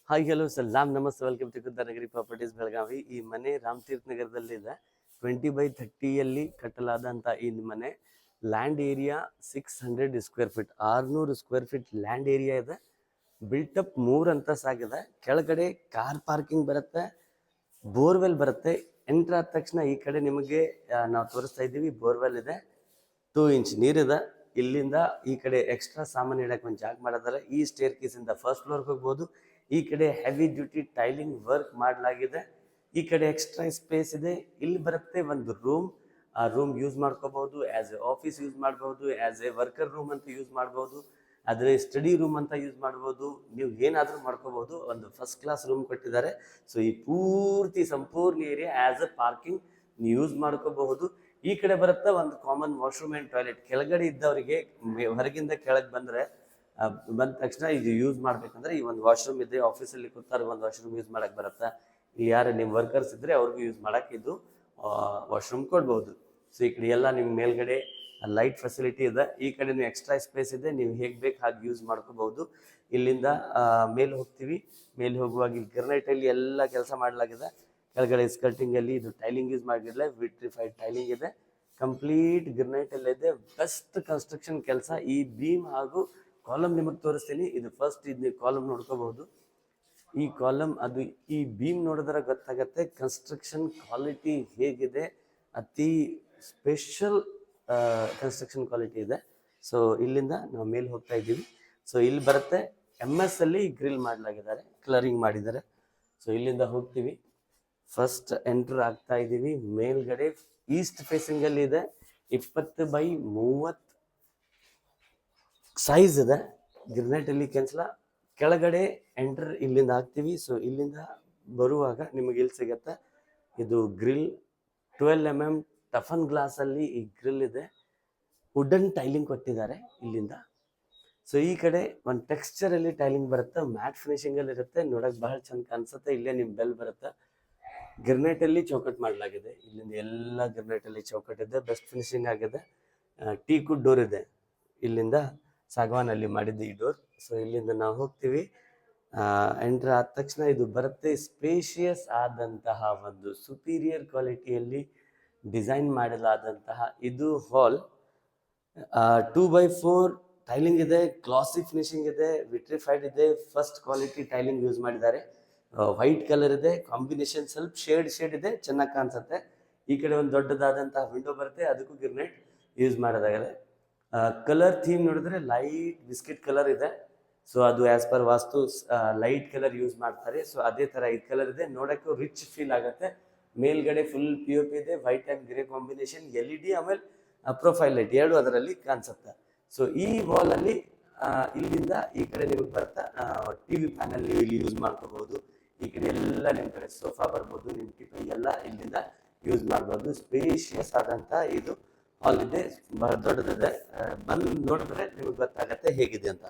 Hi hello ಸಲಾಮ್ ನಮಸ್ತೆ welcome to ಕುದ್ದಾನಗರಿ properties Belagavi. ಈ ಮನೆ ರಾಮತೀರ್ಥ ನಗರದಲ್ಲಿದೆ. 20/30ಯಲ್ಲಿ ಕಟ್ಟಲಾದಂಥ ಈ ಮನೆ land area 600 square feet, 600 square feet land area ಇದೆ. ಬಿಲ್ಟಪ್ 3 ಅಂತಸ್ತಾಗಿದೆ. ಕೆಳಗಡೆ ಕಾರ್ ಪಾರ್ಕಿಂಗ್ ಬರುತ್ತೆ, ಬೋರ್ವೆಲ್ ಬರುತ್ತೆ. ಎಂಟ್ರ್ ಆದ ತಕ್ಷಣ ಈ ಕಡೆ ನಿಮಗೆ ನಾವು ತೋರಿಸ್ತಾ ಇದ್ದೀವಿ, ಬೋರ್ವೆಲ್ ಇದೆ, 2 ಇಂಚ್ ನೀರಿದೆ. ಇಲ್ಲಿಂದ ಈ ಕಡೆ ಎಕ್ಸ್ಟ್ರಾ ಸಾಮಾನು ಇಡಕ್ಕೆ ಒಂದು ಜಾಗ ಮಾಡಿದ್ದಾರೆ. ಈ ಸ್ಟೇರ್ ಕೇಸಿಂದ ಫಸ್ಟ್ ಫ್ಲೋರ್ಗೆ ಹೋಗ್ಬೋದು. ಈ ಕಡೆ ಹೆವಿ ಡ್ಯೂಟಿ ಟೈಲಿಂಗ್ ವರ್ಕ್ ಮಾಡಲಾಗಿದೆ. ಈ ಕಡೆ ಎಕ್ಸ್ಟ್ರಾ ಸ್ಪೇಸ್ ಇದೆ. ಇಲ್ಲಿ ಬರುತ್ತೆ ಒಂದು ರೂಮ್. ಆ ರೂಮ್ ಯೂಸ್ ಮಾಡ್ಕೋಬಹುದು, ಆಸ್ ಎ ಆಫೀಸ್ ಯೂಸ್ ಮಾಡ್ಬೋದು, ಆಸ್ ಎ ವರ್ಕರ್ ರೂಮ್ ಅಂತ ಯೂಸ್ ಮಾಡ್ಬೋದು, ಆದರೆ ಸ್ಟಡಿ ರೂಮ್ ಅಂತ ಯೂಸ್ ಮಾಡ್ಬೋದು. ನೀವು ಏನಾದರೂ ಮಾಡ್ಕೋಬಹುದು. ಒಂದು ಫಸ್ಟ್ ಕ್ಲಾಸ್ ರೂಮ್ ಕೊಟ್ಟಿದ್ದಾರೆ. ಸೊ ಈ ಪೂರ್ತಿ ಸಂಪೂರ್ಣ ಏರಿಯಾ ಆಸ್ ಎ ಪಾರ್ಕಿಂಗ್ ನೀವು ಯೂಸ್ ಮಾಡ್ಕೋಬಹುದು. ಈ ಕಡೆ ಬರುತ್ತೆ ಒಂದು ಕಾಮನ್ ವಾಶ್ರೂಮ್ ಆ್ಯಂಡ್ ಟಾಯ್ಲೆಟ್. ಕೆಳಗಡೆ ಇದ್ದವರಿಗೆ ಹೊರಗಿಂದ ಕೆಳಗೆ ಬಂದ ತಕ್ಷಣ ಇದು ಯೂಸ್ ಮಾಡ್ಬೇಕಂದ್ರೆ ಈ ಒಂದು ವಾಶ್ರೂಮ್ ಇದೆ. ಆಫೀಸಲ್ಲಿ ಕೂತಾರೆ ಒಂದು ವಾಶ್ರೂಮ್ ಯೂಸ್ ಮಾಡಕ್ಕೆ ಬರುತ್ತೆ. ಇಲ್ಲಿ ಯಾರು ನಿಮ್ಮ ವರ್ಕರ್ಸ್ ಇದ್ದರೆ ಅವ್ರಿಗೂ ಯೂಸ್ ಮಾಡೋಕ್ಕೆ ಇದು ವಾಶ್ರೂಮ್ ಕೊಡ್ಬೋದು. ಸೊ ಈ ಕಡೆ ಎಲ್ಲ ನಿಮ್ಮ ಮೇಲ್ಗಡೆ ಲೈಟ್ ಫೆಸಿಲಿಟಿ ಇದೆ. ಈ ಕಡೆ ನೀವು ಎಕ್ಸ್ಟ್ರಾ ಸ್ಪೇಸ್ ಇದೆ, ನೀವು ಹೇಗೆ ಬೇಕು ಹಾಗೆ ಯೂಸ್ ಮಾಡ್ಕೋಬಹುದು. ಇಲ್ಲಿಂದ ಮೇಲೆ ಹೋಗ್ತೀವಿ. ಮೇಲೆ ಹೋಗುವಾಗ ಇಲ್ಲಿ ಗ್ರನೈಟಲ್ಲಿ ಎಲ್ಲ ಕೆಲಸ ಮಾಡಲಾಗಿದೆ. ಕೆಳಗಡೆ ಸ್ಕರ್ಟಿಂಗಲ್ಲಿ ಇದು ಟೈಲಿಂಗ್ ಯೂಸ್ ಮಾಡಿರಲಿಲ್ಲ, ವಿಟ್ರಿಫೈಡ್ ಟೈಲಿಂಗ್ ಇದೆ. ಕಂಪ್ಲೀಟ್ ಗ್ರನೈಟಲ್ಲಿ ಇದೆ. ಬೆಸ್ಟ್ ಕನ್ಸ್ಟ್ರಕ್ಷನ್ ಕೆಲಸ. ಈ ಬೀಮ್ ಹಾಗೂ ಕಾಲಮ್ ನಿಮಗೆ ತೋರಿಸ್ತೀನಿ. ಇದು ಫಸ್ಟ್ ಇದು ಕಾಲಮ್ ನೋಡ್ಕೋಬಹುದು. ಈ ಕಾಲಮ್ ಅದು ಈ ಬೀಮ್ ನೋಡಿದ್ರೆ ಗೊತ್ತಾಗತ್ತೆ ಕನ್ಸ್ಟ್ರಕ್ಷನ್ ಕ್ವಾಲಿಟಿ ಹೇಗಿದೆ. ಅತಿ ಸ್ಪೆಷಲ್ ಕನ್ಸ್ಟ್ರಕ್ಷನ್ ಕ್ವಾಲಿಟಿ ಇದೆ. ಸೊ ಇಲ್ಲಿಂದ ನಾವು ಮೇಲೆ ಹೋಗ್ತಾ ಇದ್ದೀವಿ. ಸೊ ಇಲ್ಲಿ ಬರುತ್ತೆ MS ಅಲ್ಲಿ ಗ್ರಿಲ್ ಮಾಡಲಾಗಿದ್ದಾರೆ, ಕಲರಿಂಗ್ ಮಾಡಿದ್ದಾರೆ. ಸೊ ಇಲ್ಲಿಂದ ಹೋಗ್ತೀವಿ. ಫಸ್ಟ್ ಎಂಟರ್ ಆಗ್ತಾ ಇದ್ದೀವಿ. ಮೇಲ್ಗಡೆ ಈಸ್ಟ್ ಫೇಸಿಂಗ್ ಅಲ್ಲಿ ಇದೆ. 20x30 ಸೈಜ್ ಇದೆ. ಗ್ರಿನೈಟಲ್ಲಿ ಕೆನ್ಸಲ ಕೆಳಗಡೆ ಎಂಟರ್ ಇಲ್ಲಿಂದ ಹಾಕ್ತೀವಿ. ಸೊ ಇಲ್ಲಿಂದ ಬರುವಾಗ ನಿಮಗೆ ಇಲ್ಲಿ ಸಿಗತ್ತೆ ಇದು ಗ್ರಿಲ್. 12 mm ಟಫನ್ ಗ್ಲಾಸಲ್ಲಿ ಈ ಗ್ರಿಲ್ ಇದೆ. ವುಡನ್ ಟೈಲಿಂಗ್ ಕೊಟ್ಟಿದ್ದಾರೆ ಇಲ್ಲಿಂದ. ಸೊ ಈ ಕಡೆ ಒಂದು ಟೆಕ್ಸ್ಚರಲ್ಲಿ ಟೈಲಿಂಗ್ ಬರುತ್ತೆ, ಮ್ಯಾಟ್ ಫಿನಿಶಿಂಗಲ್ಲಿ ಇರುತ್ತೆ. ನೋಡೋಕೆ ಬಹಳ ಚಂದ ಕಾಣಿಸುತ್ತೆ. ಇಲ್ಲೇ ನಿಮ್ಮ ಬೆಲ್ ಬರುತ್ತೆ. ಗ್ರಿನೈಟಲ್ಲಿ ಚೌಕಟ್ ಮಾಡಲಾಗಿದೆ. ಇಲ್ಲಿಂದ ಎಲ್ಲ ಗ್ರಿನೈಟಲ್ಲಿ ಚೌಕಟ್ ಇದೆ, ಬೆಸ್ಟ್ ಫಿನಿಶಿಂಗ್ ಆಗಿದೆ. ಟೀಕು ಡೋರ್ ಇದೆ. ಇಲ್ಲಿಂದ ಸಾಗವಾನಲ್ಲಿ ಮಾಡಿದ್ದು ಈ ಡೋರ್. ಸೊ ಇಲ್ಲಿಂದ ನಾವು ಹೋಗ್ತೀವಿ. ಎಂಟ್ರ್ ಆದ ತಕ್ಷಣ ಇದು ಬರುತ್ತೆ ಸ್ಪೇಷಿಯಸ್ ಆದಂತಹ ಒಂದು ಸುಪೀರಿಯರ್ ಕ್ವಾಲಿಟಿಯಲ್ಲಿ ಡಿಸೈನ್ ಮಾಡಲಾದಂತಹ ಇದು ಹಾಲ್. 2x4 ಟೈಲಿಂಗ್ ಇದೆ, ಗ್ಲಾಸಿ ಫಿನಿಶಿಂಗ್ ಇದೆ, ವಿಟ್ರಿಫೈಡ್ ಇದೆ, ಫಸ್ಟ್ ಕ್ವಾಲಿಟಿ ಟೈಲಿಂಗ್ ಯೂಸ್ ಮಾಡಿದ್ದಾರೆ. ವೈಟ್ ಕಲರ್ ಇದೆ, ಕಾಂಬಿನೇಷನ್ ಸ್ವಲ್ಪ ಶೇಡ್ ಇದೆ, ಚೆನ್ನಾಗಿ ಕಾಣಿಸುತ್ತೆ. ಈ ಕಡೆ ಒಂದು ದೊಡ್ಡದಾದಂತಹ ವಿಂಡೋ ಬರುತ್ತೆ, ಅದಕ್ಕೂ ಗ್ರಿನೈಟ್ ಯೂಸ್ ಮಾಡೋದಾಗಿದೆ. ಕಲರ್ ಥೀಮ್ ನೋಡಿದ್ರೆ ಲೈಟ್ ಬಿಸ್ಕಿಟ್ ಕಲರ್ ಇದೆ. ಸೊ ಅದು ಆಸ್ ಪರ್ ವಾಸ್ತು ಲೈಟ್ ಕಲರ್ ಯೂಸ್ ಮಾಡ್ತಾರೆ. ಸೊ ಅದೇ ಥರ ಈ ಕಲರ್ ಇದೆ. ನೋಡೋಕ್ಕೂ ರಿಚ್ ಫೀಲ್ ಆಗುತ್ತೆ. ಮೇಲ್ಗಡೆ ಫುಲ್ POP ಇದೆ, white and grey combination. LED ಆಮೇಲೆ ಪ್ರೊಫೈಲ್ ಲೈಟ್ ಎರಡು ಅದರಲ್ಲಿ ಕಾಣಿಸುತ್ತೆ. ಸೊ ಈ ವಾಲಲ್ಲಿ ಇಲ್ಲಿಂದ ಈ ಕಡೆ ನಿಮಗೆ ಬರ್ತಾ TV ಪ್ಯಾನಲ್ ನೀವು ಇಲ್ಲಿ ಯೂಸ್ ಮಾಡ್ಕೋಬಹುದು. ಈ ಕಡೆ ಎಲ್ಲ ನಿಮ್ಮ ಕಡೆ ಸೋಫಾ ಬರ್ಬೋದು, ನಿಮ್ಮ ಟಿವಿ ಎಲ್ಲ ಇಲ್ಲಿಂದ ಯೂಸ್ ಮಾಡ್ಬೋದು. ಸ್ಪೇಷಿಯಸ್ ಆದಂಥ ಇದು ಹಾಲ್ ಇದೆ, ಬಹಳ ದೊಡ್ಡದಿದೆ. ಬಂದು ನೋಡಿದ್ರೆ ನಿಮಗೆ ಗೊತ್ತಾಗತ್ತೆ ಹೇಗಿದೆ ಅಂತ.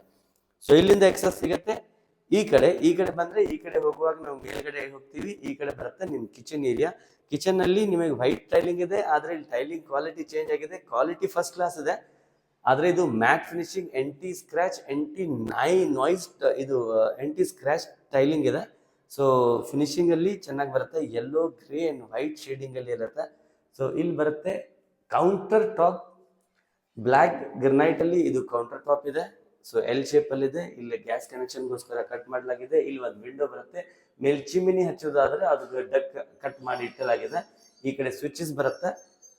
ಸೊ ಇಲ್ಲಿಂದ ಎಕ್ಸಸ್ ಸಿಗುತ್ತೆ. ಈ ಕಡೆ ಬಂದರೆ ಈ ಕಡೆ ಹೋಗುವಾಗ ನಾವು ಮೇಲ್ಗಡೆ ಹೋಗ್ತೀವಿ. ಈ ಕಡೆ ಬರುತ್ತೆ ನಿಮ್ಮ ಕಿಚನ್ ಏರಿಯಾ. ಕಿಚನ್ನಲ್ಲಿ ನಿಮಗೆ ವೈಟ್ ಟೈಲಿಂಗ್ ಇದೆ, ಆದರೆ ಇಲ್ಲಿ ಟೈಲಿಂಗ್ ಕ್ವಾಲಿಟಿ ಚೇಂಜ್ ಆಗಿದೆ. ಕ್ವಾಲಿಟಿ ಫಸ್ಟ್ ಕ್ಲಾಸ್ ಇದೆ, ಆದರೆ ಇದು ಮ್ಯಾಟ್ ಫಿನಿಶಿಂಗ್, ಎಂಟಿ ಸ್ಕ್ರ್ಯಾಚ್, ನಾಯ್ಸ್ ಇದು ಎಂಟಿ ಸ್ಕ್ರ್ಯಾಚ್ ಟೈಲಿಂಗ್ ಇದೆ. ಸೊ ಫಿನಿಶಿಂಗಲ್ಲಿ ಚೆನ್ನಾಗಿ ಬರುತ್ತೆ. ಯೆಲ್ಲೋ, ಗ್ರೇ ಆ್ಯಂಡ್ ವೈಟ್ ಶೇಡಿಂಗಲ್ಲಿ ಇರುತ್ತೆ. ಸೊ ಇಲ್ಲಿ ಬರುತ್ತೆ ಕೌಂಟರ್ ಟಾಪ್ ಬ್ಲ್ಯಾಕ್ ಗ್ರನೈಟಲ್ಲಿ ಇದು ಕೌಂಟರ್ ಟಾಪ್ ಇದೆ. So L ಶೇಪಲ್ಲಿದೆ. ಇಲ್ಲಿ ಗ್ಯಾಸ್ ಕನೆಕ್ಷನ್ಗೋಸ್ಕರ ಕಟ್ ಮಾಡಲಾಗಿದೆ. ಇಲ್ಲಿ ಒಂದು ವಿಂಡೋ ಬರುತ್ತೆ. ಮೇಲೆ ಚಿಮಿನಿ ಹಚ್ಚೋದಾದರೆ ಅದು ಡಕ್ ಕಟ್ ಮಾಡಿ ಇಟ್ಟಲಾಗಿದೆ. ಈ ಕಡೆ ಸ್ವಿಚಸ್ ಬರುತ್ತೆ.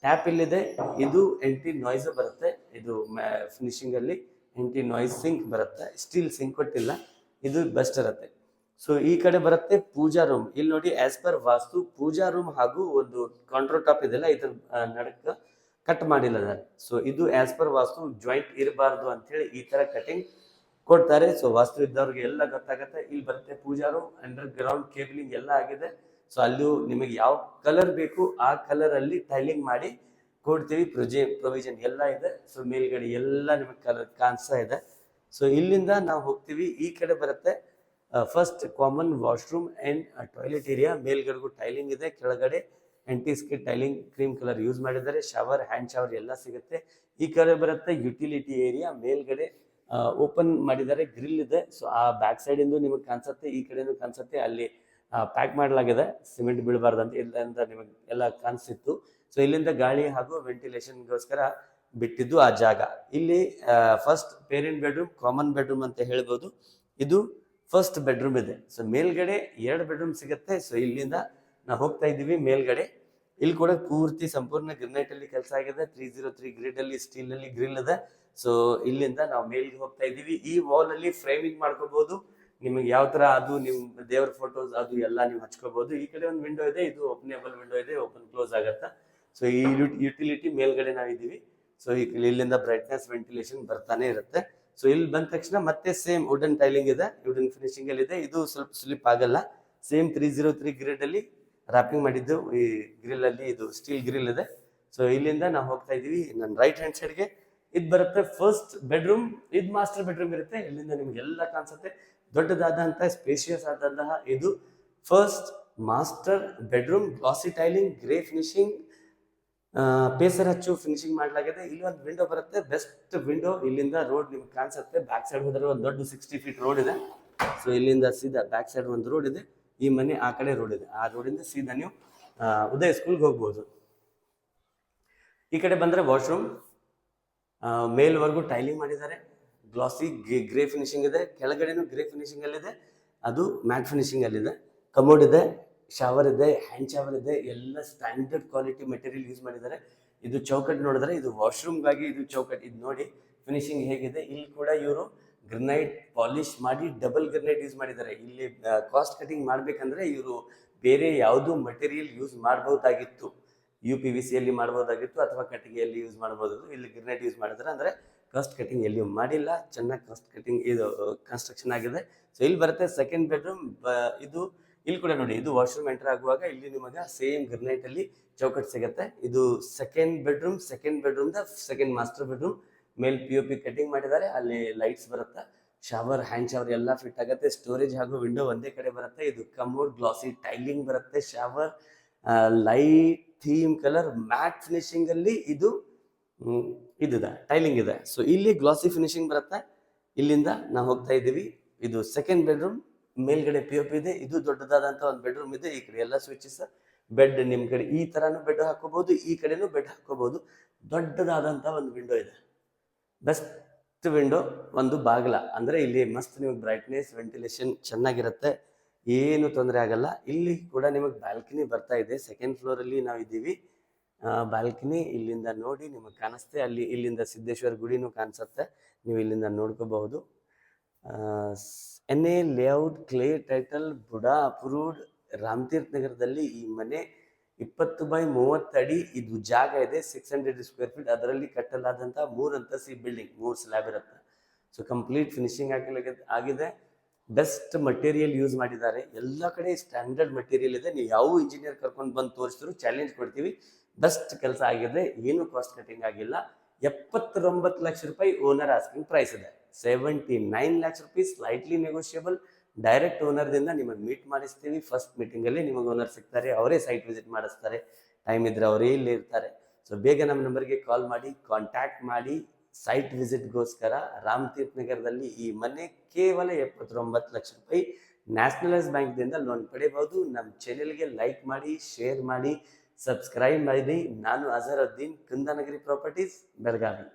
ಟ್ಯಾಪ್ ಇಲ್ಲಿದೆ. ಇದು ಎಂಟಿ ನಾಯ್ಸ್ ಬರುತ್ತೆ. ಇದು ಫಿನಿಶಿಂಗಲ್ಲಿ ಎಂಟಿ ನಾಯ್ಸ್ ಸಿಂಕ್ ಬರುತ್ತೆ. ಸ್ಟೀಲ್ ಸಿಂಕ್ ಕೊಟ್ಟಿಲ್ಲ, ಇದು ಬೆಸ್ಟ್ ಇರುತ್ತೆ. ಸೊ ಈ ಕಡೆ ಬರುತ್ತೆ ಪೂಜಾ ರೂಮ್. ಇಲ್ಲಿ ನೋಡಿ ಆಸ್ ಪರ್ ವಾಸ್ತು ಪೂಜಾ ರೂಮ್ ಹಾಗೂ ಒಂದು ಕೌಂಟರ್ ಟಾಪ್ ಇದೆಲ್ಲ ಇದ್ರ ನಡಕ್ಕೆ ಕಟ್ ಮಾಡಿಲ್ಲ. ಸೊ ಇದು ಆಸ್ ಪರ್ ವಾಸ್ತು ಜಾಯಿಂಟ್ ಇರಬಾರ್ದು ಅಂತೇಳಿ ಈ ಥರ ಕಟಿಂಗ್ ಕೊಡ್ತಾರೆ. ಸೊ ವಾಸ್ತು ಇದ್ದವ್ರಿಗೆ ಎಲ್ಲ ಗೊತ್ತಾಗುತ್ತೆ. ಇಲ್ಲಿ ಬರುತ್ತೆ ಪೂಜಾ ರೂಮ್. ಅಂಡರ್ ಗ್ರೌಂಡ್ ಕೇಬಲಿಂಗ್ ಎಲ್ಲ ಆಗಿದೆ. ಸೊ ಅಲ್ಲೂ ನಿಮಗೆ ಯಾವ ಕಲರ್ ಬೇಕು ಆ ಕಲರಲ್ಲಿ ಟೈಲಿಂಗ್ ಮಾಡಿ ಕೊಡ್ತೀವಿ. ಪ್ರೊವಿಷನ್ ಎಲ್ಲ ಇದೆ. ಸೊ ಮೇಲ್ಗಡೆ ಎಲ್ಲ ನಿಮಗೆ ಕಲರ್ ಕಾಣಿಸ್ತಾ ಇದೆ. ಸೊ ಇಲ್ಲಿಂದ ನಾವು ಹೋಗ್ತೀವಿ. ಈ ಕಡೆ ಬರುತ್ತೆ first common washroom and toilet area. ಮೇಲ್ಗಡೆಗೂ ಟೈಲಿಂಗ್ ಇದೆ, ಕೆಳಗಡೆ antiskid tiling cream colour use ಮಾಡಿದ್ದಾರೆ. ಶವರ್, ಹ್ಯಾಂಡ್ ಶವರ್ ಎಲ್ಲ ಸಿಗುತ್ತೆ. ಈ ಕಡೆ ಬರುತ್ತೆ ಯುಟಿಲಿಟಿ ಏರಿಯಾ. ಮೇಲ್ಗಡೆ ಓಪನ್ ಮಾಡಿದ್ದಾರೆ, ಗ್ರಿಲ್ ಇದೆ. ಸೊ ಆ ಬ್ಯಾಕ್ ಸೈಡ್ ಇಂದು ನಿಮಗೆ ಕಾಣಿಸುತ್ತೆ, ಈ ಕಡೆನೂ ಕಾಣಿಸುತ್ತೆ. ಅಲ್ಲಿ ಪ್ಯಾಕ್ ಮಾಡಲಾಗಿದೆ ಸಿಮೆಂಟ್ ಬೀಳಬಾರ್ದಂತ, ಇಲ್ಲಿಂದ ನಿಮಗೆ ಎಲ್ಲ ಕಾಣಿಸ್ತಿತ್ತು. ಸೊ ಇಲ್ಲಿಂದ ಗಾಳಿ ಹಾಗೂ ವೆಂಟಿಲೇಷನ್ಗೋಸ್ಕರ ಬಿಟ್ಟಿದ್ದು ಆ ಜಾಗ. ಇಲ್ಲಿ first parent bedroom, common bedroom ಅಂತ ಹೇಳ್ಬೋದು. ಇದು ಫಸ್ಟ್ ಬೆಡ್ರೂಮ್ ಇದೆ. ಸೊ ಮೇಲ್ಗಡೆ 2 ಬೆಡ್ರೂಮ್ ಸಿಗುತ್ತೆ. ಸೊ ಇಲ್ಲಿಂದ ನಾವು ಹೋಗ್ತಾ ಇದ್ದೀವಿ ಮೇಲ್ಗಡೆ. ಇಲ್ಲಿ ಕೂಡ ಪೂರ್ತಿ ಸಂಪೂರ್ಣ ಗ್ರಿನೈಟ್ ಅಲ್ಲಿ ಕೆಲಸ ಆಗಿದೆ. 303 ಗ್ರಿಡ್ ಅಲ್ಲಿ ಸ್ಟೀಲ್ ಅಲ್ಲಿ ಗ್ರಿಲ್ ಇದೆ. ಸೊ ಇಲ್ಲಿಂದ ನಾವು ಮೇಲ್ಗೆ ಹೋಗ್ತಾ ಇದ್ದೀವಿ. ಈ ವಾಲ್ ಅಲ್ಲಿ ಫ್ರೇಮಿಂಗ್ ಮಾಡ್ಕೋಬಹುದು. ನಿಮಗೆ ಯಾವ ತರ ಅದು ನಿಮ್ ದೇವ್ರ ಫೋಟೋಸ್ ಅದು ಎಲ್ಲ ನೀವು ಹಚ್ಕೋಬಹುದು. ಈ ಕಡೆ ಒಂದು ವಿಂಡೋ ಇದೆ, ಇದು ಓಪನೇಬಲ್ ವಿಂಡೋ ಇದೆ, ಓಪನ್ ಕ್ಲೋಸ್ ಆಗತ್ತಾ. ಸೊ ಈ ಯುಟಿಲಿಟಿ ಮೇಲ್ಗಡೆ ನಾವಿದ್ದೀವಿ. ಸೊ ಇಲ್ಲಿಂದ ಬ್ರೈಟ್ನೆಸ್ ವೆಂಟಿಲೇಷನ್ ಬರ್ತಾನೆ ಇರುತ್ತೆ. ಸೊ ಇಲ್ಲಿ ಬಂದ ತಕ್ಷಣ ಮತ್ತೆ ಸೇಮ್ ವುಡನ್ ಟೈಲಿಂಗ್ ಇದೆ, ವುಡನ್ ಫಿನಿಶಿಂಗ್ ಅಲ್ಲಿ ಇದೆ. ಇದು ಸ್ವಲ್ಪ ಸ್ಲಿಪ್ ಆಗಲ್ಲ. ಸೇಮ್ 303 ಗ್ರಿಡ್ ಅಲ್ಲಿ ರ್ಯಾಪಿಂಗ್ ಮಾಡಿದ್ದು ಈ ಗ್ರಿಲ್ ಅಲ್ಲಿ, ಇದು ಸ್ಟೀಲ್ ಗ್ರಿಲ್ ಇದೆ. ಸೊ ಇಲ್ಲಿಂದ ನಾವು ಹೋಗ್ತಾ ಇದೀವಿ. ನನ್ನ ರೈಟ್ ಹ್ಯಾಂಡ್ ಸೈಡ್ಗೆ ಇದು ಬರುತ್ತೆ ಫಸ್ಟ್ ಬೆಡ್ರೂಮ್. ಇದು ಮಾಸ್ಟರ್ ಬೆಡ್ರೂಮ್ ಇರುತ್ತೆ. ಇಲ್ಲಿಂದ ನಿಮ್ಗೆ ಎಲ್ಲ ಕಾಣಿಸುತ್ತೆ. ದೊಡ್ಡದಾದಂತಹ ಸ್ಪೇಷಿಯಸ್ ಆದಂತಹ ಇದು ಫಸ್ಟ್ ಮಾಸ್ಟರ್ ಬೆಡ್ರೂಮ್. ಗ್ಲಾಸಿ ಟೈಲಿಂಗ್, ಗ್ರೇ ಫಿನಿಶಿಂಗ್, ಪೇಸರ್ ಹಚ್ಚು ಫಿನಿಶಿಂಗ್ ಮಾಡಲಾಗಿದೆ. ಇಲ್ಲಿ ಒಂದು ವಿಂಡೋ ಬರುತ್ತೆ, ಬೆಸ್ಟ್ ವಿಂಡೋ. ಇಲ್ಲಿಂದ ರೋಡ್ ನಿಮ್ಗೆ ಕಾಣಿಸುತ್ತೆ. ಬ್ಯಾಕ್ ಸೈಡ್ ಹೋದ್ರೆ ಒಂದು ದೊಡ್ಡ 60 ಫೀಟ್ ರೋಡ್ ಇದೆ. ಸೊ ಇಲ್ಲಿಂದ ಸೀದಾ ಬ್ಯಾಕ್ ಸೈಡ್ ಒಂದು ರೋಡ್ ಇದೆ. ಈ ಮನೆ ಆ ಕಡೆ ರೋಡ್ ಇದೆ. ಆ ರೋಡಿಂದ ಸೀದಾ ನೀವು ಉದಯ ಸ್ಕೂಲ್ಗೆ ಹೋಗ್ಬೋದು. ಈ ಕಡೆ ಬಂದರೆ ವಾಶ್ರೂಮ್. ಮೇಲ್ವರೆಗೂ ಟೈಲಿಂಗ್ ಮಾಡಿದ್ದಾರೆ. ಗ್ಲಾಸಿ ಗ್ರೇ ಫಿನಿಶಿಂಗ್ ಇದೆ. ಕೆಳಗಡೆನೂ ಗ್ರೇ ಫಿನಿಶಿಂಗ್ ಅಲ್ಲಿದೆ, ಅದು ಮ್ಯಾಟ್ ಫಿನಿಶಿಂಗ್ ಅಲ್ಲಿದೆ. ಕಮೋಡ್ ಇದೆ, ಶವರ್ ಇದೆ, ಹ್ಯಾಂಡ್ ಶವರ್ ಇದೆ. ಎಲ್ಲ ಸ್ಟ್ಯಾಂಡರ್ಡ್ ಕ್ವಾಲಿಟಿ ಮೆಟೀರಿಯಲ್ ಯೂಸ್ ಮಾಡಿದ್ದಾರೆ. ಇದು ಚೌಕಟ್ ನೋಡಿದ್ರೆ ಇದು ವಾಶ್ರೂಮ್ಗಾಗಿ ಇದು ಚೌಕಟ್. ಇದು ನೋಡಿ ಫಿನಿಶಿಂಗ್ ಹೇಗಿದೆ. ಇಲ್ಲಿ ಕೂಡ ಇವರು ಗ್ರನೈಟ್ ಪಾಲಿಶ್ ಮಾಡಿ ಡಬಲ್ ಗ್ರನೈಟ್ ಯೂಸ್ ಮಾಡಿದ್ದಾರೆ. ಇಲ್ಲಿ ಕಾಸ್ಟ್ ಕಟಿಂಗ್ ಮಾಡಬೇಕಂದ್ರೆ ಇವರು ಬೇರೆ ಯಾವುದು ಮಟೀರಿಯಲ್ ಯೂಸ್ ಮಾಡಬಹುದಾಗಿತ್ತು. UPVC ಅಲ್ಲಿ ಮಾಡ್ಬೋದಾಗಿತ್ತು ಅಥವಾ ಕಟ್ಟಿಗೆಯಲ್ಲಿ ಯೂಸ್ ಮಾಡ್ಬೋದು. ಇಲ್ಲಿ ಗ್ರನೈಟ್ ಯೂಸ್ ಮಾಡಿದ್ರೆ ಅಂದರೆ ಕಾಸ್ಟ್ ಕಟಿಂಗ್ ಎಲ್ಲಿಯೂ ಮಾಡಿಲ್ಲ. ಚೆನ್ನಾಗಿ ಕಾಸ್ಟ್ ಕಟಿಂಗ್ ಇದು ಕನ್ಸ್ಟ್ರಕ್ಷನ್ ಆಗಿದೆ. ಸೊ ಇಲ್ಲಿ ಬರುತ್ತೆ ಸೆಕೆಂಡ್ ಬೆಡ್ರೂಮ್. ಇದು ಇಲ್ಲಿ ಕೂಡ ನೋಡಿ, ಇದು ವಾಶ್ರೂಮ್ ಎಂಟರ್ ಆಗುವಾಗ ಇಲ್ಲಿ ನಿಮಗೆ ಸೇಮ್ ಗ್ರನೈಟ್ ಅಲ್ಲಿ ಚೌಕಟ್ ಸಿಗುತ್ತೆ. ಇದು second bedroom the second master bedroom. ಮೇಲ್ POP ಕಟಿಂಗ್ ಮಾಡಿದ್ದಾರೆ. ಅಲ್ಲಿ ಲೈಟ್ಸ್ ಬರುತ್ತೆ, ಶವರ್, ಹ್ಯಾಂಡ್ ಶವರ್ ಎಲ್ಲ ಫಿಟ್ ಆಗುತ್ತೆ. ಸ್ಟೋರೇಜ್ ಹಾಗೂ ವಿಂಡೋ ಒಂದೇ ಕಡೆ ಬರುತ್ತೆ. ಇದು ಕಮೋಡ್, ಗ್ಲಾಸಿ ಟೈಲಿಂಗ್ ಬರುತ್ತೆ. Shower, light theme colour, matte finishing ಅಲ್ಲಿ ಇದು ಇದೆ, ಟೈಲಿಂಗ್ ಇದೆ. ಸೊ ಇಲ್ಲಿ ಗ್ಲಾಸಿ ಫಿನಿಶಿಂಗ್ ಬರುತ್ತೆ. ಇಲ್ಲಿಂದ ನಾವು ಹೋಗ್ತಾ ಇದ್ದೀವಿ. ಇದು ಸೆಕೆಂಡ್ ಬೆಡ್ರೂಮ್. ಮೇಲ್ಗಡೆ POP ಇದೆ. ಇದು ದೊಡ್ಡದಾದಂತ ಒಂದು ಬೆಡ್ರೂಮ್ ಇದೆ. ಈ ಕಡೆ ಎಲ್ಲ ಸ್ವಿಚಸ್, ಬೆಡ್ ನಿಮ್ ಕಡೆ ಈ ತರಾನು ಬೆಡ್ ಹಾಕೋಬಹುದು, ಈ ಕಡೆನೂ ಬೆಡ್ ಹಾಕೋಬಹುದು. ದೊಡ್ಡದಾದಂತ ಒಂದು ವಿಂಡೋ ಇದೆ, ಬೆಸ್ಟ್ ವಿಂಡೋ. ಒಂದು ಬಾಗಿಲ ಅಂದ್ರೆ ಇಲ್ಲಿ ಮಸ್ತ್ ನಿಮಗೆ ಬ್ರೈಟ್ನೆಸ್, ವೆಂಟಿಲೇಷನ್ ಚೆನ್ನಾಗಿರುತ್ತೆ, ಏನು ತೊಂದರೆ ಆಗಲ್ಲ. ಇಲ್ಲಿ ಕೂಡ ನಿಮಗೆ ಬ್ಯಾಲ್ಕನಿ ಬರ್ತಾ ಇದೆ. ಸೆಕೆಂಡ್ ಫ್ಲೋರ್ ಅಲ್ಲಿ ನಾವು ಇದ್ದೀವಿ. ಬ್ಯಾಲ್ಕನಿ ಇಲ್ಲಿಂದ ನೋಡಿ ನಿಮಗೆ ಕಾಣಿಸುತ್ತೆ. ಅಲ್ಲಿ ಇಲ್ಲಿಂದ ಸಿದ್ದೇಶ್ವರ ಗುಡಿನೂ ಕಾಣಿಸುತ್ತೆ, ನೀವು ಇಲ್ಲಿಂದ ನೋಡ್ಕೋಬಹುದು. NA layout, clear title, BUDA approved, ರಾಮತೀರ್ಥ ನಗರದಲ್ಲಿ ಈ ಮನೆ 20 by 30 ಅಡಿ ಇದು ಜಾಗ ಇದೆ. 600 ಸ್ಕ್ವೇರ್ ಫೀಟ್. ಅದರಲ್ಲಿ ಕಟ್ಟಲಾದಂತಹ 3 ಅಂತಸ್ತಿ ಬಿಲ್ಡಿಂಗ್, 3 ಸ್ಲ್ಯಾಬ್ ಇರುತ್ತೆ. ಸೊ ಕಂಪ್ಲೀಟ್ ಫಿನಿಶಿಂಗ್ ಆಗಿದೆ. ಬೆಸ್ಟ್ ಮಟೀರಿಯಲ್ ಯೂಸ್ ಮಾಡಿದ್ದಾರೆ. ಎಲ್ಲ ಕಡೆ ಸ್ಟ್ಯಾಂಡರ್ಡ್ ಮಟೀರಿಯಲ್ ಇದೆ. ನೀವು ಯಾವ ಇಂಜಿನಿಯರ್ ಕರ್ಕೊಂಡು ಬಂದು ತೋರಿಸಿದ್ರು ಚಾಲೆಂಜ್ ಕೊಡ್ತೀವಿ. ಬೆಸ್ಟ್ ಕೆಲಸ ಆಗಿದೆ, ಏನು ಕಾಸ್ಟ್ ಕಟಿಂಗ್ ಆಗಿಲ್ಲ. 79 ಲಕ್ಷ ರೂಪಾಯಿ ಓನರ್ ಆಸ್ಕಿಂಗ್ ಪ್ರೈಸ್ ಇದೆ. 79 lakhs rupees, slightly negotiable. Direct ಓನರ್ದಿಂದ ನಿಮಗೆ ಮೀಟ್ ಮಾಡಿಸ್ತೀವಿ. ಫಸ್ಟ್ ಮೀಟಿಂಗಲ್ಲಿ ನಿಮಗೆ ಓನರ್ ಸಿಗ್ತಾರೆ, ಅವರೇ ಸೈಟ್ ವಿಸಿಟ್ ಮಾಡಿಸ್ತಾರೆ. ಟೈಮ್ ಇದ್ರೆ ಅವರೇ ಇಲ್ಲಿ ಇರ್ತಾರೆ. ಸೊ ಬೇಗ ನಮ್ಮ ನಂಬರ್ಗೆ ಕಾಲ್ ಮಾಡಿ, ಕಾಂಟ್ಯಾಕ್ಟ್ ಮಾಡಿ. ಸೈಟ್ ವಿಸಿಟ್ಗೋಸ್ಕರ ರಾಮತೀರ್ಥ ನಗರದಲ್ಲಿ ಈ ಮನೆ ಕೇವಲ 79 ಲಕ್ಷ ರೂಪಾಯಿ ನ್ಯಾಷನಲೈಸ್ ಬ್ಯಾಂಕ್ದಿಂದ ಲೋನ್ ಪಡೆಯಬಹುದು. ನಮ್ಮ ಚಾನೆಲ್ಗೆ ಲೈಕ್ ಮಾಡಿ, ಶೇರ್ ಮಾಡಿ, ಸಬ್ಸ್ಕ್ರೈಬ್ ಮಾಡಿ. ನಾನು ಅಜರುದ್ದೀನ್, ಕುಂದಾನಗರಿ ಪ್ರಾಪರ್ಟೀಸ್, ಬೆಳಗಾವಿ.